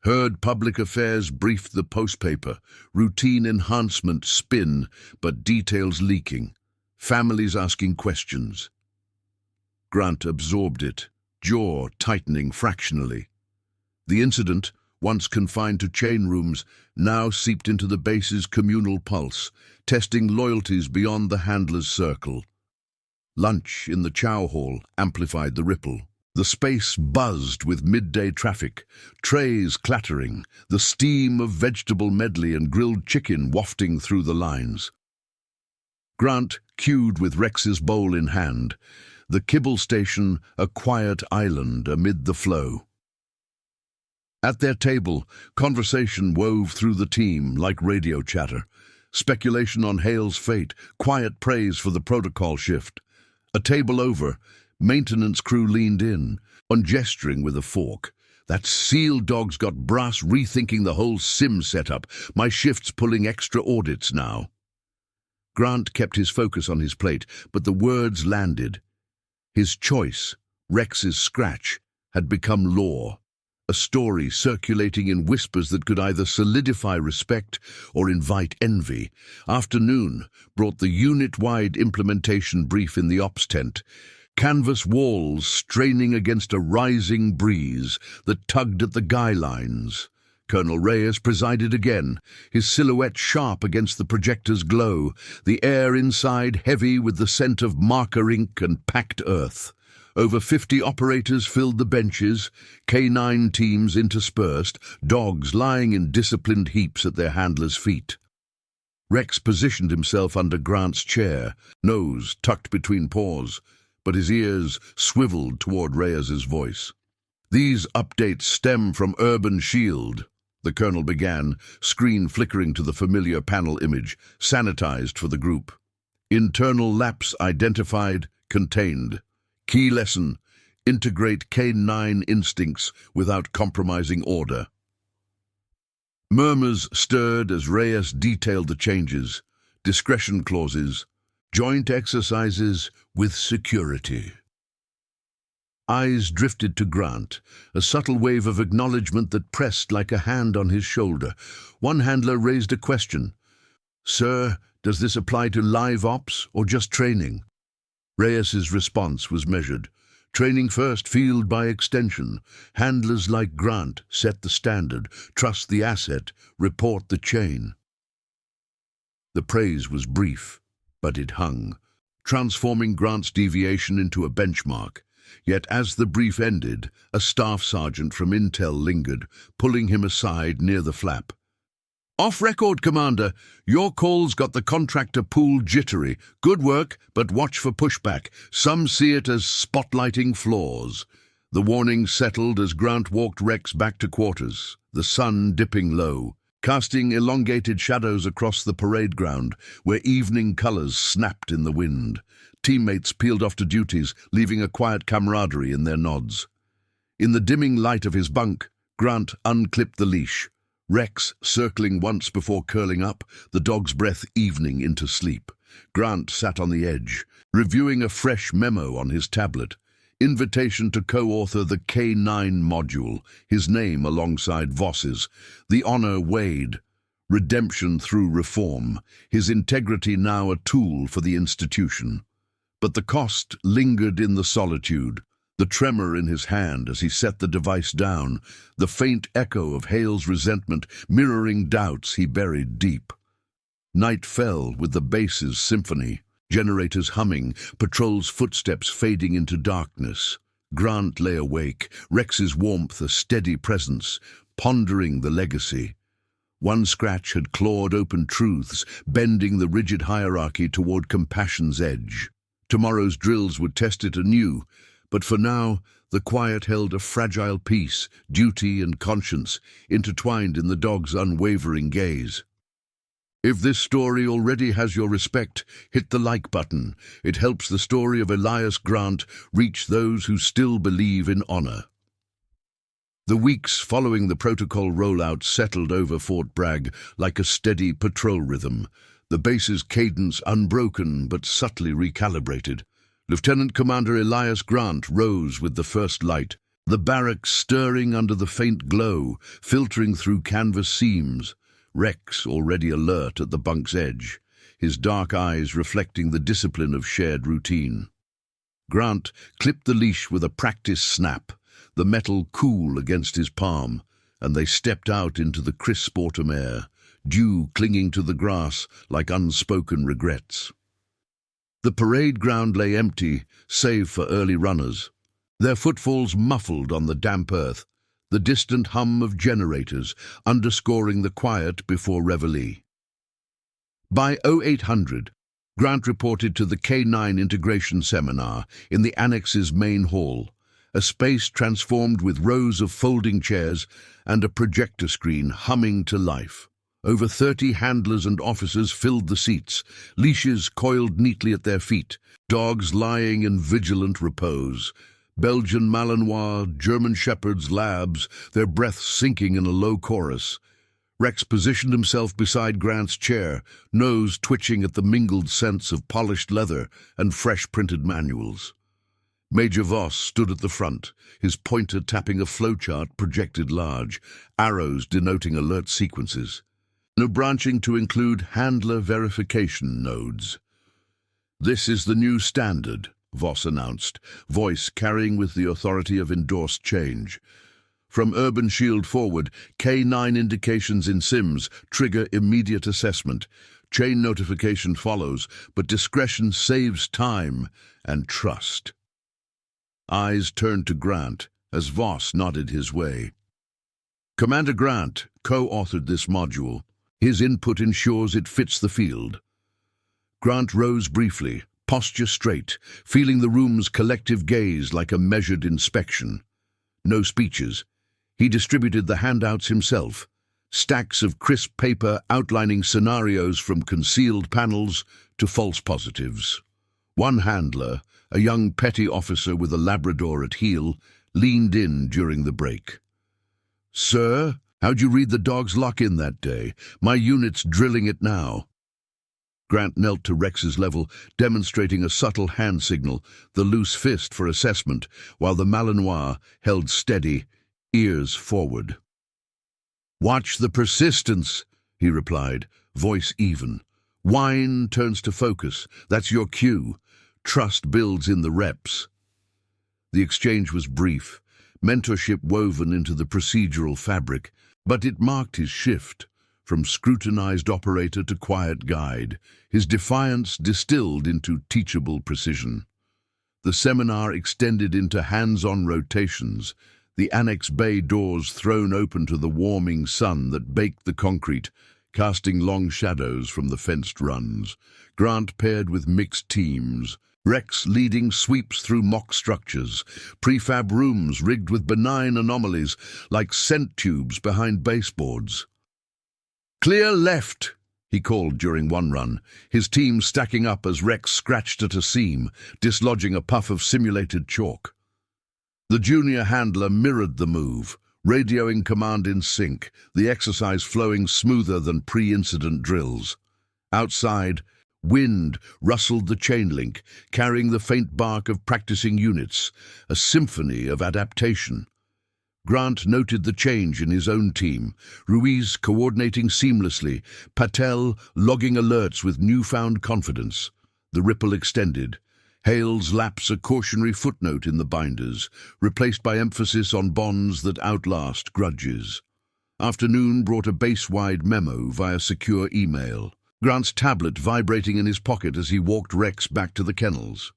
Heard Public Affairs briefed the postpaper, routine enhancement spin, but details leaking, families asking questions. Grant absorbed it, jaw tightening fractionally. The incident, once confined to chain rooms, now seeped into the base's communal pulse, testing loyalties beyond the handler's circle. Lunch in the chow hall amplified the ripple. The space buzzed with midday traffic, trays clattering, the steam of vegetable medley and grilled chicken wafting through the lines. Grant queued with Rex's bowl in hand, the kibble station a quiet island amid the flow. At their table, conversation wove through the team like radio chatter. Speculation on Hale's fate, quiet praise for the protocol shift. A table over, maintenance crew leaned in, on gesturing with a fork. That SEAL dog's got brass rethinking the whole sim setup. My shift's pulling extra audits now. Grant kept his focus on his plate, but the words landed. His choice, Rex's scratch, had become law. A story circulating in whispers that could either solidify respect or invite envy. Afternoon brought the unit-wide implementation brief in the ops tent. Canvas walls straining against a rising breeze that tugged at the guy lines. Colonel Reyes presided again, his silhouette sharp against the projector's glow, the air inside heavy with the scent of marker ink and packed earth. Over 50 operators filled the benches, K9 teams interspersed, dogs lying in disciplined heaps at their handlers' feet. Rex positioned himself under Grant's chair, nose tucked between paws, but his ears swiveled toward Reyes's voice. "These updates stem from Urban Shield," the colonel began, screen flickering to the familiar panel image, sanitized for the group. "Internal lapse identified, contained. Key lesson, integrate K9 instincts without compromising order." Murmurs stirred as Reyes detailed the changes, discretion clauses, joint exercises with security. Eyes drifted to Grant, a subtle wave of acknowledgement that pressed like a hand on his shoulder. One handler raised a question. "Sir, does this apply to live ops or just training?" Reyes's response was measured. "Training first, field by extension. Handlers like Grant set the standard, trust the asset, report the chain." The praise was brief, but it hung, transforming Grant's deviation into a benchmark. Yet as the brief ended, a staff sergeant from Intel lingered, pulling him aside near the flap. "Off record, Commander. Your call's got the contractor pool jittery. Good work, but watch for pushback. Some see it as spotlighting flaws." The warning settled as Grant walked Rex back to quarters, the sun dipping low, casting elongated shadows across the parade ground, where evening colors snapped in the wind. Teammates peeled off to duties, leaving a quiet camaraderie in their nods. In the dimming light of his bunk, Grant unclipped the leash, Rex circling once before curling up, the dog's breath evening into sleep. Grant sat on the edge, reviewing a fresh memo on his tablet. Invitation to co-author the K9 module, his name alongside Voss's. The honor weighed. Redemption through reform, his integrity now a tool for the institution. But the cost lingered in the solitude, the tremor in his hand as he set the device down, the faint echo of Hale's resentment mirroring doubts he buried deep. Night fell with the base's symphony, generators humming, patrol's footsteps fading into darkness. Grant lay awake, Rex's warmth a steady presence, pondering the legacy. One scratch had clawed open truths, bending the rigid hierarchy toward compassion's edge. Tomorrow's drills would test it anew, but for now, the quiet held a fragile peace, duty and conscience, intertwined in the dog's unwavering gaze. If this story already has your respect, hit the like button. It helps the story of Elias Grant reach those who still believe in honor. The weeks following the protocol rollout settled over Fort Bragg like a steady patrol rhythm, the base's cadence unbroken but subtly recalibrated. Lieutenant Commander Elias Grant rose with the first light, the barracks stirring under the faint glow, filtering through canvas seams. Rex already alert at the bunk's edge, his dark eyes reflecting the discipline of shared routine. Grant clipped the leash with a practiced snap, the metal cool against his palm, and they stepped out into the crisp autumn air, dew clinging to the grass like unspoken regrets. The parade ground lay empty, save for early runners, their footfalls muffled on the damp earth, the distant hum of generators underscoring the quiet before reveille. By 0800, Grant reported to the K9 integration seminar in the Annex's main hall, a space transformed with rows of folding chairs and a projector screen humming to life. Over 30 handlers and officers filled the seats, leashes coiled neatly at their feet, dogs lying in vigilant repose. Belgian Malinois, German Shepherds, Labs, their breath sinking in a low chorus. Rex positioned himself beside Grant's chair, nose twitching at the mingled scents of polished leather and fresh printed manuals. Major Voss stood at the front, his pointer tapping a flowchart projected large, arrows denoting alert sequences. No branching to include handler verification nodes. "This is the new standard," Voss announced, voice carrying with the authority of endorsed change. "From Urban Shield forward, K9 indications in SIMS trigger immediate assessment. Chain notification follows, but discretion saves time and trust." Eyes turned to Grant as Voss nodded his way. Commander Grant co-authored this module. His input ensures it fits the field. Grant rose briefly, posture straight, feeling the room's collective gaze like a measured inspection. No speeches. He distributed the handouts himself, stacks of crisp paper outlining scenarios from concealed panels to false positives. One handler, a young petty officer with a Labrador at heel, leaned in during the break. "Sir, how'd you read the dog's lock-in that day? My unit's drilling it now." Grant knelt to Rex's level, demonstrating a subtle hand signal, the loose fist for assessment, while the Malinois held steady, ears forward. "Watch the persistence," he replied, voice even. "Whine turns to focus. That's your cue. Trust builds in the reps." The exchange was brief, mentorship woven into the procedural fabric, but it marked his shift, from scrutinized operator to quiet guide, his defiance distilled into teachable precision. The seminar extended into hands-on rotations, the annex bay doors thrown open to the warming sun that baked the concrete, casting long shadows from the fenced runs. Grant paired with mixed teams, Rex leading sweeps through mock structures, prefab rooms rigged with benign anomalies like scent tubes behind baseboards. "Clear left," he called during one run, his team stacking up as Rex scratched at a seam, dislodging a puff of simulated chalk. The junior handler mirrored the move, radioing command in sync, the exercise flowing smoother than pre-incident drills. Outside, wind rustled the chain link, carrying the faint bark of practicing units, a symphony of adaptation. Grant noted the change in his own team, Ruiz coordinating seamlessly, Patel logging alerts with newfound confidence. The ripple extended. Hale's lapse a cautionary footnote in the binders, replaced by emphasis on bonds that outlast grudges. Afternoon brought a base-wide memo via secure email. Grant's tablet vibrating in his pocket as he walked Rex back to the kennels.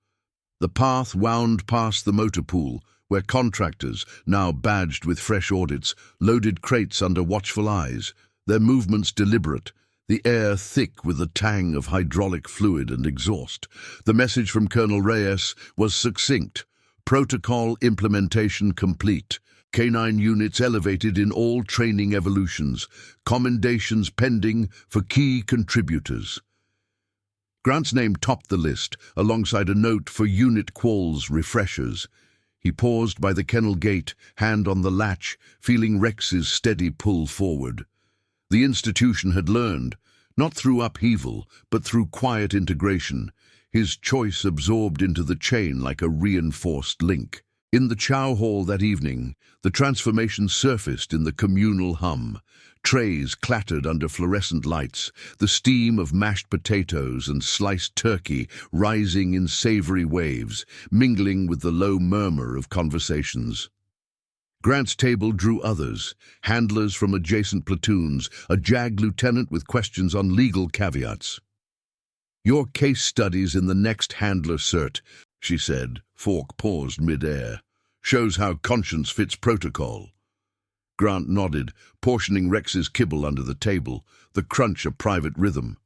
The path wound past the motor pool, where contractors, now badged with fresh audits, loaded crates under watchful eyes, their movements deliberate, the air thick with the tang of hydraulic fluid and exhaust. The message from Colonel Reyes was succinct. Protocol implementation complete. K9 units elevated in all training evolutions. Commendations pending for key contributors. Grant's name topped the list, alongside a note for unit quals refreshers. He paused by the kennel gate, hand on the latch, feeling Rex's steady pull forward. The institution had learned, not through upheaval, but through quiet integration, his choice absorbed into the chain like a reinforced link. In the chow hall that evening, the transformation surfaced in the communal hum. Trays clattered under fluorescent lights, the steam of mashed potatoes and sliced turkey rising in savory waves, mingling with the low murmur of conversations. Grant's table drew others, handlers from adjacent platoons, a JAG lieutenant with questions on legal caveats. "Your case studies in the next handler cert," she said. Falk paused mid-air. "Shows how conscience fits protocol." Grant nodded, portioning Rex's kibble under the table, the crunch a private rhythm.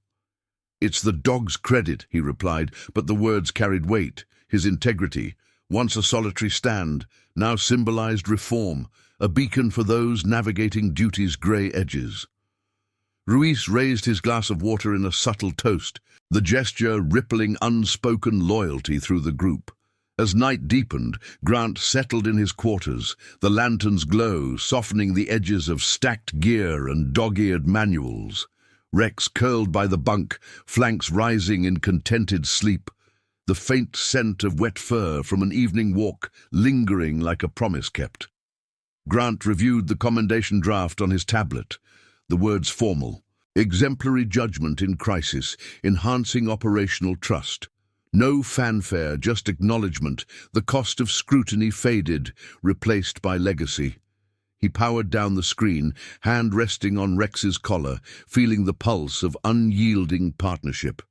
"It's the dog's credit," he replied, but the words carried weight. His integrity, once a solitary stand, now symbolized reform, a beacon for those navigating duty's grey edges. Ruiz raised his glass of water in a subtle toast, the gesture rippling unspoken loyalty through the group. As night deepened, Grant settled in his quarters, the lantern's glow softening the edges of stacked gear and dog-eared manuals. Rex curled by the bunk, flanks rising in contented sleep, the faint scent of wet fur from an evening walk lingering like a promise kept. Grant reviewed the commendation draft on his tablet, the words formal: exemplary judgment in crisis, enhancing operational trust. No fanfare, just acknowledgement. The cost of scrutiny faded, replaced by legacy. He powered down the screen, hand resting on Rex's collar, feeling the pulse of unyielding partnership.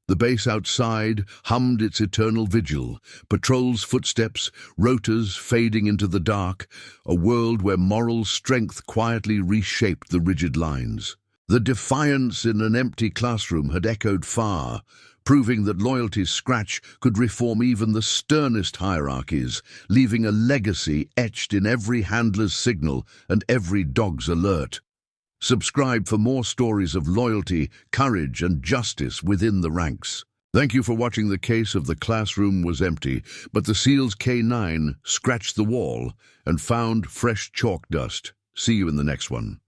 The base outside hummed its eternal vigil, patrols' footsteps, rotors fading into the dark, a world where moral strength quietly reshaped the rigid lines. The defiance in an empty classroom had echoed far, proving that loyalty's scratch could reform even the sternest hierarchies, leaving a legacy etched in every handler's signal and every dog's alert. Subscribe for more stories of loyalty, courage, and justice within the ranks. Thank you for watching. The case of the classroom was empty, but the SEAL's K9 scratched the wall and found fresh chalk dust. See you in the next one.